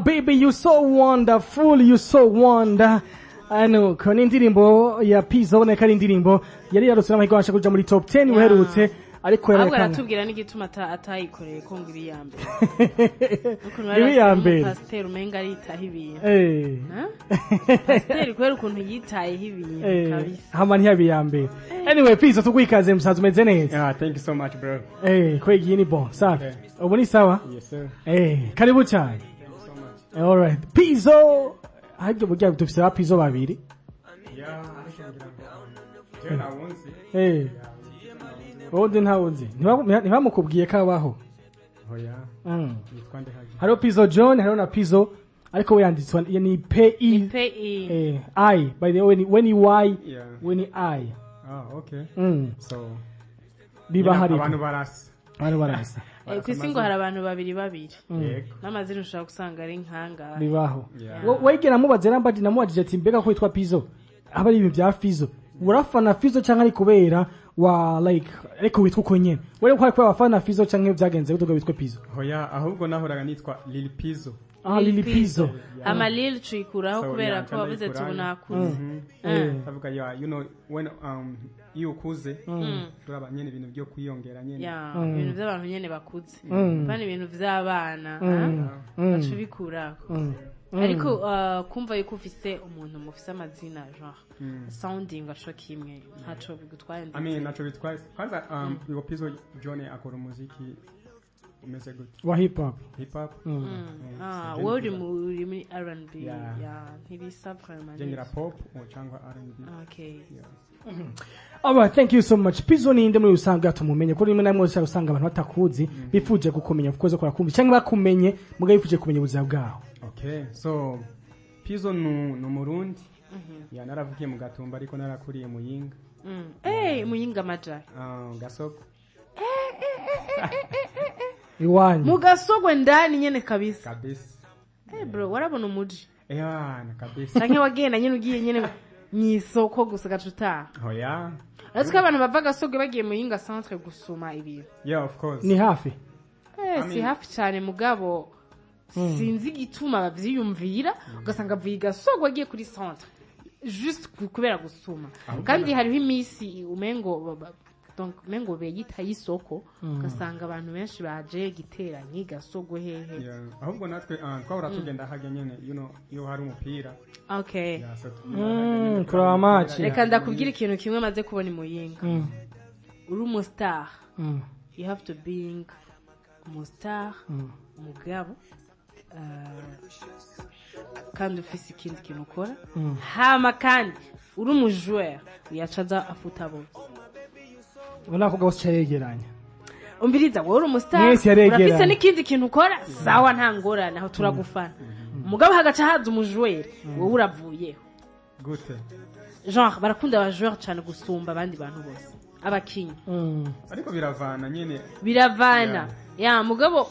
Baby, you so wonderful, you so wonder. Ano, kone indirimbo ya PYZZO ne kari indirimbo yari yarutse n'amahirwe kuja muri top 10 uherutse ariko yerekana. Aratubwira n'igituma atayikoreye ko ngira iyambe. Ibi yambe. Pasteur umenga aritaho ibintu. Pasteur kwera ukuntu yitayeho ibintu kabisa. Hama ntiyabiyambe. Anyway, PYZZO tugwikaze musaza umeze neza. Yeah, thank you so much, bro. Kwegi ni bon, safi. Ubu ni sawa? Yes, sir. Karibu cyane. All right. PYZZO. Hajyo burya dufise ba PYZZO babiri. Yeah, I Ode ntawuzi. Ntibamukubwiye kabaho. Oya. Nikwande haje. Hariho PYZZO John, hariho na PYZZO ariko we yanditswe ni PE. I by the way when you Y when I. Okay. So biba hari abantu barasa. Abantu barasa. Kwisingo hari abantu babiri. Yego. N'amazina ushaka gusanga ari nkanga. Bibaho. Wegera mubaze nambadi namubajije ati mbega ko yitwa PYZZO. Aba ari ibintu bya PYZZO. Urafana PYZZO cyangwa ari kubera wa like ariko witwa uko nyene. Wewe kwa abafana PYZZO cyangwa byagenze udoga witwa PYZZO. Hoya ahubwo nahoraga nitwa Lil PYZZO. Lil PYZZO. Ama Lil twikuraho kubera ko bavuze tubunakuze. Tavuga you know when iyo ukuze turaba nyene ibintu byo kwiyongera nyene. Ibintu by'abantu nyene bakuze. Bani ibintu by'abana bacubikuraho. Ariko kumva yuko ufise umuntu mufise amazina genre sounding aco kimwe ntaco bigutwaye ndetse. I mean naco bitwaye kwanza iyo PYZZO John akora umuziki umeze gute wa hip hop word muri R&B ntibisa vraiment genre pop cyangwa R&B. Okay. Alright, thank you so much. PYZZO ni inde muri usanga tumumenye ko rimwe na rimwe usanga abantu batakuzi bifuje gukomenya kuko kwa kumva cyangwa bakumenye muga bifuje kumenya ubuzima bwaho. Okay, so PYZZO no Murundi naravukiye mu Gatumba ariko narakuriye mu Yinga. Muyinga maja Gasoko iwanyu mu Gasogwe ndani nyene kabisa bro warabona umuji na kabisa canke wagenda nyene ugiye nyene nyisoko gusa gacuta hoya ariko abantu bava Gasogwe bagiye mu Yinga centre gusuma ibintu. Yeah, of course ni hafi si hafi cyane mugabo sinzi gituma bavyiyumvira ugasanga avuye Gasogwe agiye kuri centre juste kubera gusuma kandi hariho imisi umengo donc mengo beyita yisoko ugasanga abantu benshi baje gitera Gasogwe hehe. Ahubwo natwe twahora tugenda hage nyene you know iyo hari umupira. Okay. Kura match reka ndakubwira ikintu kimwe maze kubona Muyinga uri umustar you have to being umustar mugabo kandi ufise ikindi kintu ukora hama kandi uri umujoueur uyacaza afuta bose unavuga wose yegeranya umbiriza wowe uri umustar urafise n'ikindi kintu ukora sawa nta ngorane aho turagufana mugabo hagaca haza umujoueur wowe uravuyeho gute genre barakunda abajoueur cyane gusumba abandi bantu bose abakinyi ariko biravana nyene biravana mugabo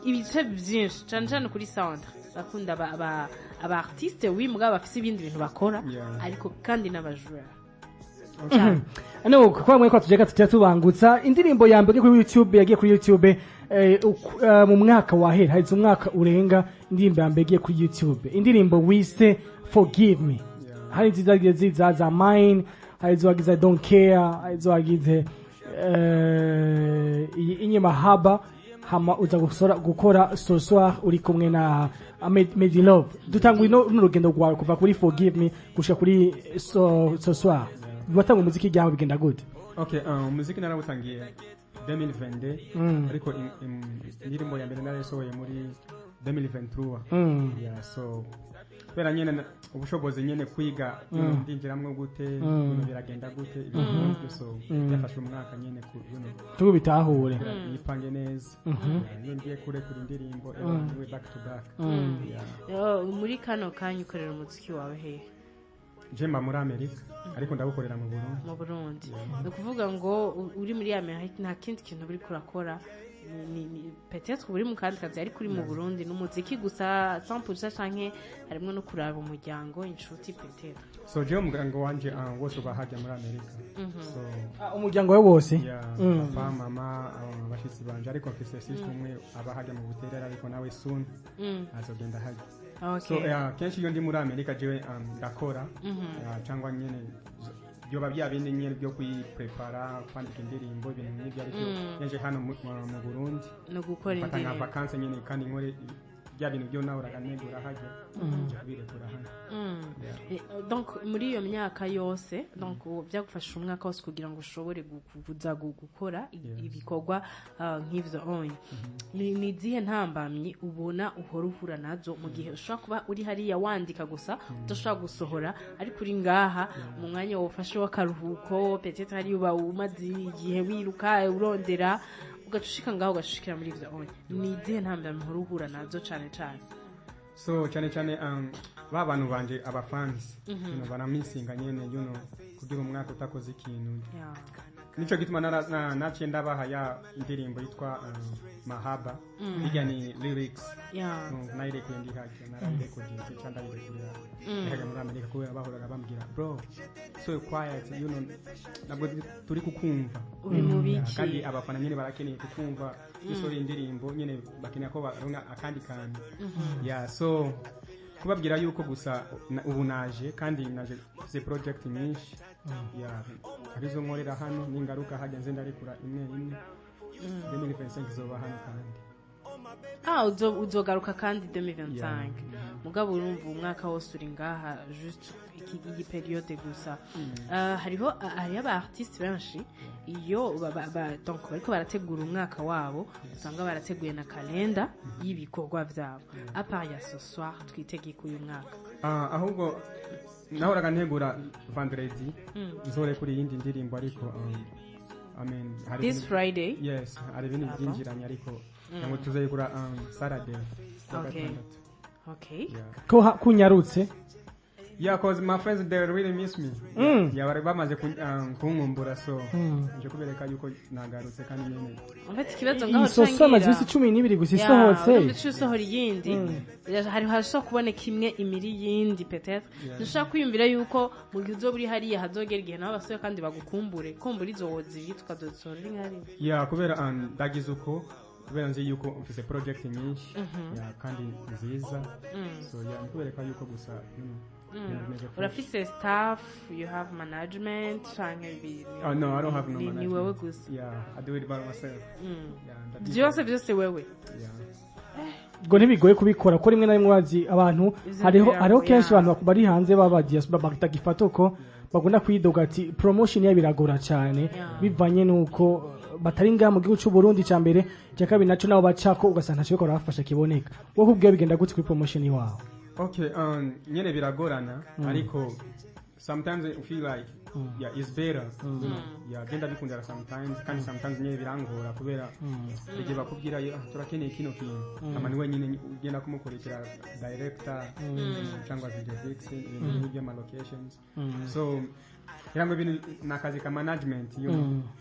ibice byinshi cyane kuri centre bakunda aba artiste mugabo bafise ibindi bintu bakora ariko kandi n'abajoueur. Ano kwa mwe kwa tujeka tubangutsa indirimbo ya mbere kuri YouTube yagiye kuri YouTube mu mwaka wahera haize umwaka urenga indirimbo ya mbere kuri YouTube indirimbo wise Forgive Me hari ziza za mine haizo wagize I Don't Care haizo wagize inyema haba hama uza gukora ce soir uri kumwe na Made Love dutangwe n'urugendo rwawe kuva kuri Forgive Me gushika kuri ce soir watanga umuziki ryawe bigenda gute? Okay, umuziki narawutangiye 2022 ariko indirimbo ya mbere narasohoye muri 2023 so kubera nyene ubushobozi nyene kwiga ndinjiramwe gute biragenda gute ibintu so yafashe umwaka nyene tubu bitahure yipange neza ngiye kure kuri indirimbo we back to back muri kano kanya ukorera umuziki wawe hehe? Jemba muri Amerika ariko ndagukorera mu Burundi. No kuvuga ngo uri muri Amerika nta kindi kintu buri kurakora peut-être uri mu kandi kazi ariko uri mu Burundi n'umuziki gusa 100% canke harimo no kuraba umuryango inshuti peut-être so je umuryango wanje wose bahajya muri Amerika so umuryango we wose papa mama abashitsi banje ariko mfise sister umwe abahajya mu buterera ariko nawe soon azogenda hajya so kenshi iyo ndi muri Amerika jewe ndakora cyangwa nyene byoba byabindi nyene byo kwiprepara kwandika indirimbo ibintu nk'ibyo ariko yaje hano mu Burundi no gukora indirimbo patanga vacances nyene kandi nkore bya bintu byo nawe uraganegura haje birekura hano donc muri iyo myaka yose donc byagufasha umwaka wose kugira ngo ushobore kuza gukora ibikorwa nk'ivyo onye ni zihe ntambamye ubona uhora uhura nazo mu gihe ushobora kuba uri hariya wandika gusa udashobora gusohora ariko uri ngaha mu mwanya wofashe w'akaruhuko peut-être hari uba umaze igihe wiruka urondera ugacushika ngaho ugashikira muri ivyo onye ni zihe ntambamye uhora uhura nazo cane cane so cyane ba bantu banje abafans baramisinga nyene kugira umwaka utakoze ikintu nico gituma naciye ndabaha ya indirimbo yitwa mahaba bijya ni lyrics nairekuye ndi hajya narayirekodiye cyangwa ndayirekurira hajya muri Amerika kubera bahoraga bambwira bro so quiet nabwo turi kukumva uri mu biki kandi abafana nyene barakeneye kukumva isori indirimbo nyene bakeneye ko baronka akandi kantu so kubabwira yuko gusa ubu naje kandi naje se project nyinshi arizo nkorera hano n'ingaruka hajya nze ndarekura imwe 2025 zoba hano kandi uzogaruka kandi 2025 mugabo urumva umwaka wose uri ngaha just iyi periode gusa hariho aba artiste benshi iyo donc bariko barategura umwaka wabo usanga barateguye na kalenda y'ibikorwa vyabo apart ya ce soir twitegeye uyu mwaka ahubwo nahoraga ntegura vendredi nzore kuri yindi ndirimbo ariko this Friday yes hari ibintu byinjiranye ariko ngo tuzayigura Saturday okay ko kunyarutse cause my friends they really miss me bari bamaze kunkumbura so nje kubereka yuko nagarutse kandi nyene afite kibazo ngaho isoso amazisi 12 gusa isohotse ndetse isohora yindi hari hasho kuboneka imwe imiri yindi peut-être dushaka kwiyumvira yuko mu gihe uzoburi hariya hazogera igihe nawe basoye kandi bagukumbure kumbura izo wozi yitwa dotsorri nkari kubera ndagize uko kubera nzi yuko mfise project nyinshi kandi nziza so kubereka yuko gusa urafise staff you have management canke no I don't have no management ni wewe gusa I do it by myself byose wewe ngo ntibigoye kubikora ko rimwe na rimwe wazi abantu hariho kenshi abantu bari hanze batagifata uko bagunda kwidoga ati promotion ya biragora cyane bivanye nuko batari ngaha mu gihugu cy'u Burundi cya mbere cya kabiri naco nabo bacako ugasanga ntacyo bakora bafasha kiboneka wo kubwiye bigenda gute kuri promotion yawe okay nyene biragorana ariko sometimes I feel like it's better genda bikundira sometimes kandi sometimes nyene birangora kubera igihe bakubwira turakeneye kino kintu amani wenyine ugenda kumukorekera director cyangwa video fixing ibintu bya locations so yango ibintu nakazi ka management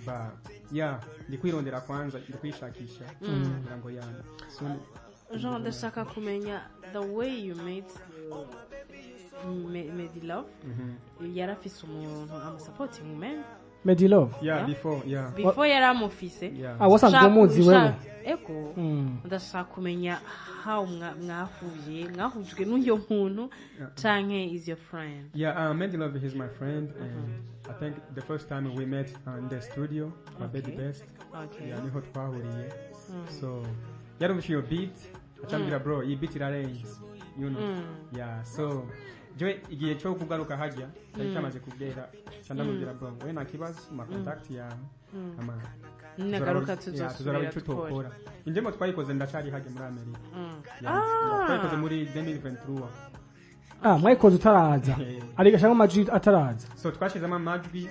ba ndikwirondera kwanza ndikwishakisha yango so Jean ndashaka kumenya the way you made Medilove yarafise umuntu supporting women Medilove before yaramufise wasanzwe umuzi wewe eko ndashaka kumenya how mwahujwe n'uyo muntu canke is your friend Medilove is my friend and I think the first time we met in the studio Baby Best niho twahuriye so yarumvishiye beat atambira bro iyi beat irarenze so je igihe cyo kugaruka hajya cyamaze kubwera cyandamubwira bro we na kibazo ma contact ya ama nagaruka tuzosubira tukora indemo twayikoze ndacari hajya muri Amerika twayikoze muri 2023 mwayikoze utaraza ariko shaka amajwi ataraza so twashizemo amajwi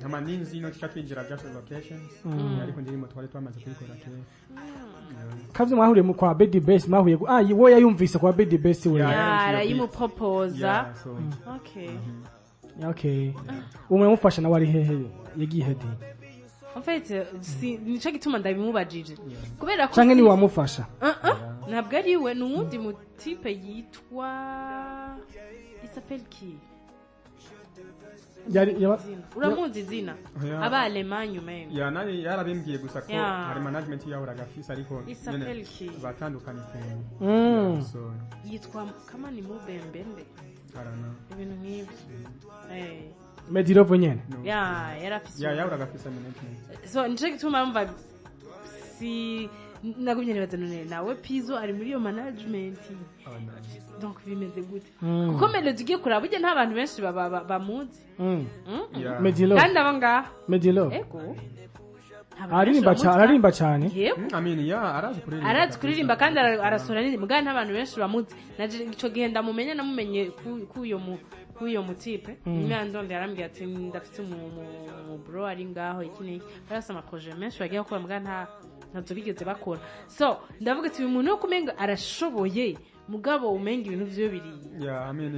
amaninzi no twinjira just locations ariko ndimo twari twamaze kubikora kera kavye mwahuriye mu kwa Bedi Best mwahuye wo yayumvise kwa Bedi Best we arayimuproposa okay umwe mufasha na wari hehe yagiye hedi en fait nico gituma ndabimubajije kubera ko canke ni wamufasha ntabwo ari we n'uwundi mutipe yitwa s'appelle qui uramuzi izina aba Alemanya umenye ya nani yarabimbwiye gusa ko hari management yahoraga afise ariko s'appelle qui batandukanye so yitwa kama ni Mubembende arana ibintu nk'ibyo Medirovo nyene yarafise yahoraga afise management so nico gituma mva si nagumye nibaza none nawe PYZZO ari muri iyo management donc bimeze gute kuko Melody ugiye kuraba ujye nta bantu benshi bamuzi Medilo kandi abanga Medilo ego ararimba cyane I mean arazi kuririmba kandi arasora n'indirimbo kandi nta bantu benshi bamuzi naje ico gihe ndamumenye namumenye kuyo mutipe imyandonde yarambwiye ati ndafite mu bro ari ngaho iki barasa ama projet menshi bagiye gukora mbwa ntazo bigeze bakora so ndavuga ati uyu muntu yo kumenga arashoboye mugabo umenga ibintu byo biri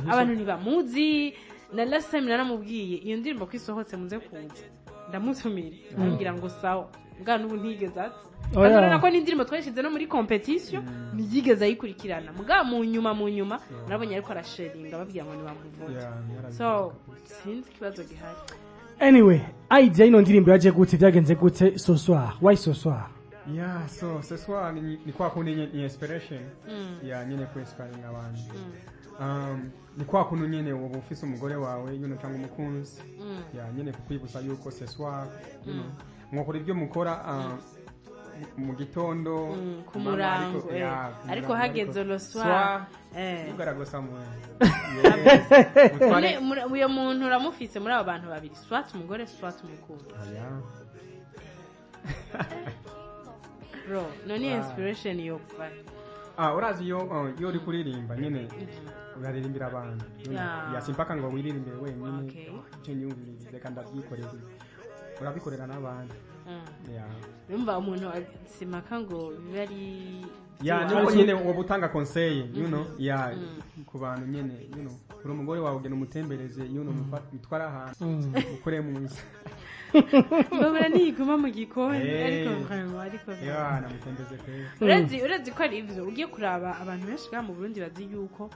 abantu ntibamuzi na last time naramubwiye iyo ndirimbo kwisohotse muze kuza ndamutumira ambwira ngo sawa mbwa n'ubu ntigeze ati kandi nako n'indirimbo twashize no muri competition nigeze ayikurikirana mbwa mu nyuma nabonye ariko arasharinga babwira ngo nibamuvote so sinzi kibazo gihari anyway idea ino ndirimbo yaje gute byagenze gute ce soir why ce soir so ce soir ni kwa kundi ni inspiration nyene ku inspiring abantu ni kwa kuntu nyene wowe ufise umugore wawe cyangwa umukunzi nyene kukwibutsa yuko ce soir mwokora ibyo mukora mu gitondo ku murango ariko hageze lo soir ugaragosa mu uyo muntu uramufise muri abo bantu babiri swat umugore swat umukunzi bro none inspiration yo urazi yo uri kuririmba nyene uraririmbira abantu simpaka ngo wiririmbire wenyine icyo nyumvirize reka ndabyikorera urabikorera n'abandi numva umuntu simpaka ngo bibe ari nuko nyene wowe utanga conseil ku bantu nyene kuri umugore wawe ugenda umutembereze mutwara ahantu ukore mu nzu babura niguma mu gikoni ariko namutembeze pe urazi ko ari ivyo ugiye kuraba abantu benshi mu Burundi bazi yuko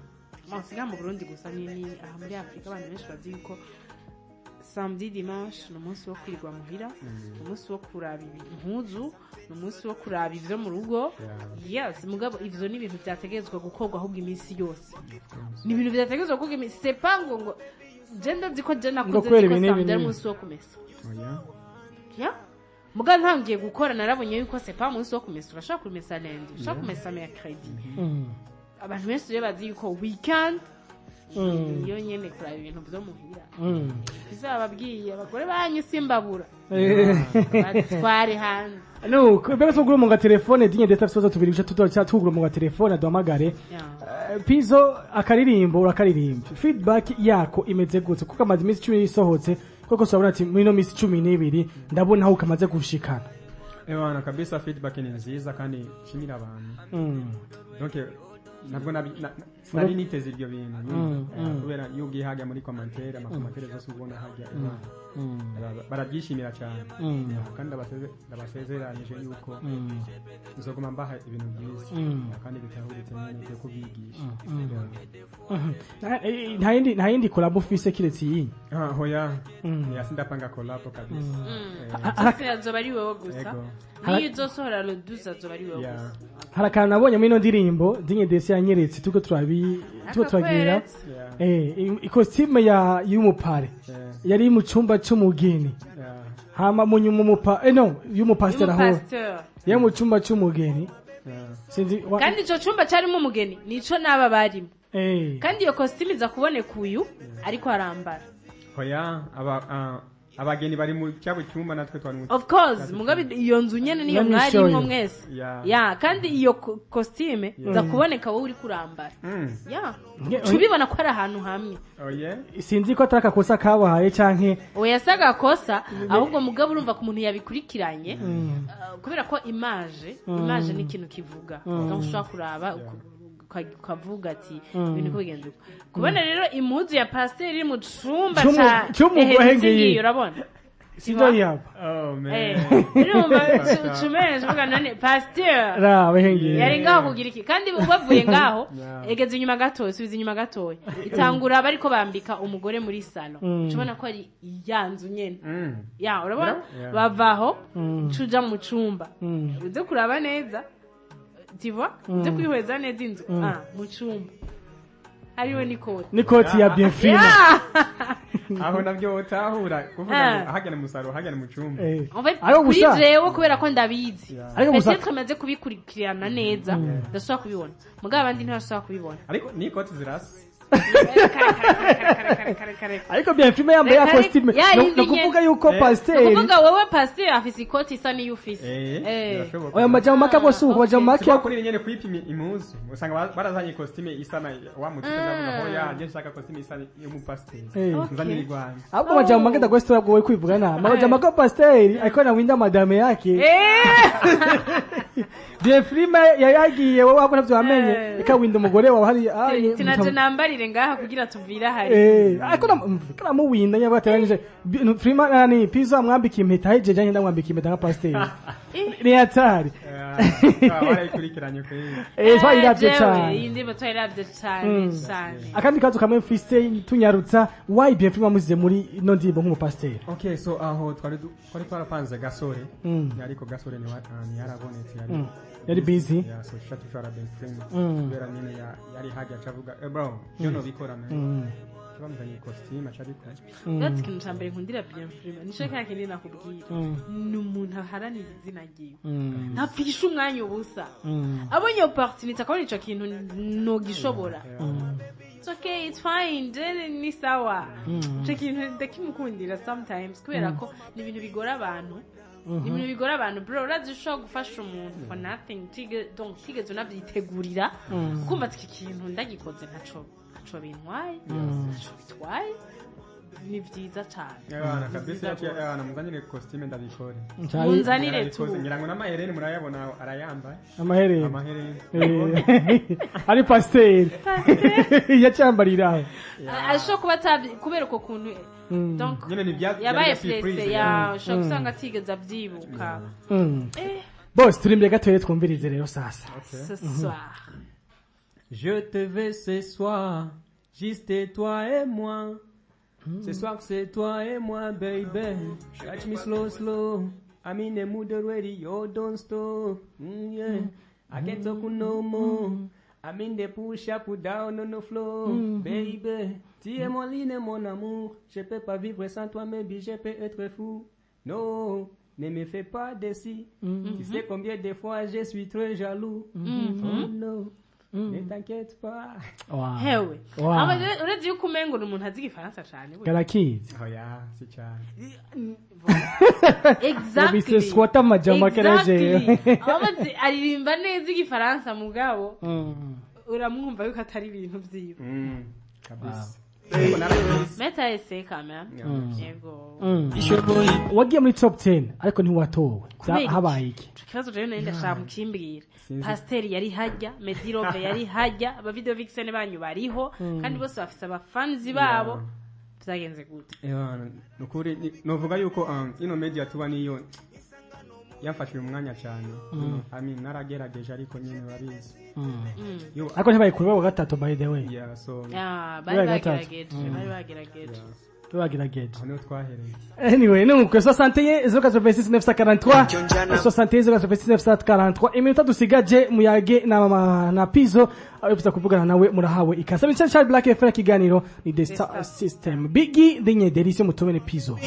siga mu Burundi gusa ni aha muri Afrika abantu benshi bazi yuko samedi dimanche n'umunsi wo kwirwa muhira umunsi wo kuraba impuzu n'umunsi wo kuraba ivyo mu rugo mugabo ivyo ni ibintu byategezwa gukorwa ahubwo iminsi yose ni ibintu byategezwa gukorwa iminsi c'est pas ngo genda ziko jena kuze samedi umunsi wo kumesa muga ntangiye gukora narabonye yuko c'est pas umunsi wo kumesa urashaka kumesa lundi urashaka kumesa mercredi abantu benshi rero bazi yuko weekend iyo nyene kuraba ibintu byo muhira bizababwiye abagore banyu simbabura batware hanze nuko mbega tugura mu telefone dinye ndetse tuzo tubiri bice tugura mu telefone aduhamagare PYZZO akaririmbo urakaririmba feedback yako imeze gute kuko amazi iminsi 10 isohotse koko sabona ati muri no minsi 12 ndabona aho kamaze gushikana ewana kabisa feedback ni nziza kandi shimira abantu donc nabwo nari niteze ibyo bintu kubera iyo ugiye hajya muri commentaire amakomantere zose ubona hajya barabyishimira cyane kandi ndabasezeranyije yuko uzoguma mbaha ibintu byiza kandi bitahuritse nyine byo kubigisha nta yindi collab ufise kiretse iyi hoya sindapanga collab kabisa azoba ari wowe gusa niyo uzosohora le 12 azoba ari wowe gusa harakana nabonye muri ino ndirimbo dinye desi yanyeretse tuko turagira ikositime y'umupare yari mu cyumba cy'umugeni hama mu nyuma y'umupasiteri aho yari mu cyumba cy'umugeni kandi icyo cyumba cyarimo umugeni nico n'aba barimo kandi iyo kositime iza kuboneka uyu ariko arambara hoya abageni bari mu cyabo cyumba natwe twari mu of course mugabe iyo nzu nyene niyo mwari mwo mwese kandi iyo costume za kuboneka wowe uri kurambara tubibona ko ari ahantu hamwe sinzi ko ataka kosa kabahaye canke oyasaga kosa ahubwo mugabe urumva ko umuntu yabikurikiranye kubera ko image ni ikintu kivuga donc ushobora kuraba ukavuga ati ibintu kubigenza kubona rero impuzu ya pasiteri iri mu cumba ca ehezi urabona Sindo yaba. Oh man. urumva cumeje uvuga none pasteur Ra bahengeye. yari ngaho kugira iki kandi bavuye ngaho Yeah. egeze inyuma gatoya subiza inyuma gatoya itangura bariko bambika umugore muri salon ubona ko ari yanzu nyene ya urabona Yeah. bavaho cuja mu cumba uze kuraba neza tiva uze kwihweza neza inzu mu cumba hariho nikoti ya bienfrima aho nabyo utahura kuvuga ahagana musaro ahagana mu cumba kuri jewe kubera ko ndabizi ariko gusa peut-être maze kubikurikirana neza ndashobora kubibona mugabo abandi ntibashobora kubibona ariko nikoti zirasa ariko bienfrima yambaye ya costume no kuvuga yuko pasteur kuvuga wewe pasteur afise ikoti isa niyo ufise oya majamo maka bose uko majamo maka kuri nyene kwipima imuzu usanga barazanye costume isa na wa mutwe ndavuga ho yaje shaka costume isa yo mu pasteur nzanira igwanje ahubwo majamo maka ndagwese wowe kwivuga na majamo maka pasteur ariko na winda madame yake bienfrima yagiye wowe wako navyo wamenye ikawinda umugore wawe hari tinaje nambarire ngaha kugira tuvira hari ariko namu winda nyabateranyije Frima nani PYZZO mwambika impeta hejeje nyenda mwambika impeta nka pasteur ni hatari barayikurikiranye kuri twayiravye cyane indibo twayiravye cyane cyane akandi kazo kamwe mfise tunyarutsa why bienfrima muzize muri ino ndirimbo nk'umu pasteur okay so aho twari twarapanze gasore ariko gasore ni yarabonetse yari busy yeah so shatu shara bienfrima kubera nyine yari haja acavuga bro yono bikora man bamuzanye costume acabiko that's kintu cyambere nkundira bienfrima nishaka yakindi nakubwira ni umuntu aharanira izina ryiwe ntapfisha umwanya ubusa abonye opportunity akabona ico kintu no gishobora it's okay it's fine ni sawa ico kintu ndakimukundira sometimes kubera ko ni ibintu bigora abantu ibintu bigora abantu bro urazi ushobora gufasha umuntu for nothing tigeze unavyitegurira kumva iki kintu ndagikoze ntaco bintwaye ntaco bitwaye ni vyiza cane abana kabisa abana muzanire costume ndabikore munzanire tu ngira ngo n'amahereni murayabona arayambaye amahereni ari pasteur yacambarira ashobora kuba atabi kubera uko kuntu donc yabaye presse ya shaka usanga atigeze avyibuka boss turi imbere gatoye twumvirize rero sasa ce soir je te veux ce soir juste toi et moi ce soir c'est toi et moi baby catch me slow I'm in the mood already you don't stop yeah I can't talk no more I'm in the push up down on the floor baby tu es mon ligne mon amour je peux pas vivre sans toi maybe je peux être fou non ne me fais pas décis tu sais combien de fois je suis très jaloux oh no ne t'inquiète pas hewe urazi yuko umengo umuntu azi igifaransa cyane garakizi oya si cyane exactly bise swata majama kereje amazi aririmba neza igifaransa mugabo uramwumva yuko atari ibintu vyiwe kabisa meta ese kama yego wagiye muri top 10 ariko ntiwatowe habaye iki kibazo rero nenda shaka mukimbwira pasteur yari hajya Medirove yari hajya aba video vixen banyu bariho kandi bose bafite abafanzi babo byagenze gute nukuri novuga yuko ino media tuba niyo yafashwe umwanya cyane naragerageje ariko nyine babizi ariko ntibaye kuri wa gatatu by the way yeah so bari bagerageje hano twahereye anyway nuko 61 086 943 iminota dusigaje muyage na PYZZO abifuza kuvugana nawe murahawe ikasaba cyane Black FM kiganiro ni the star system bigi dinye delisi mutubene PYZZO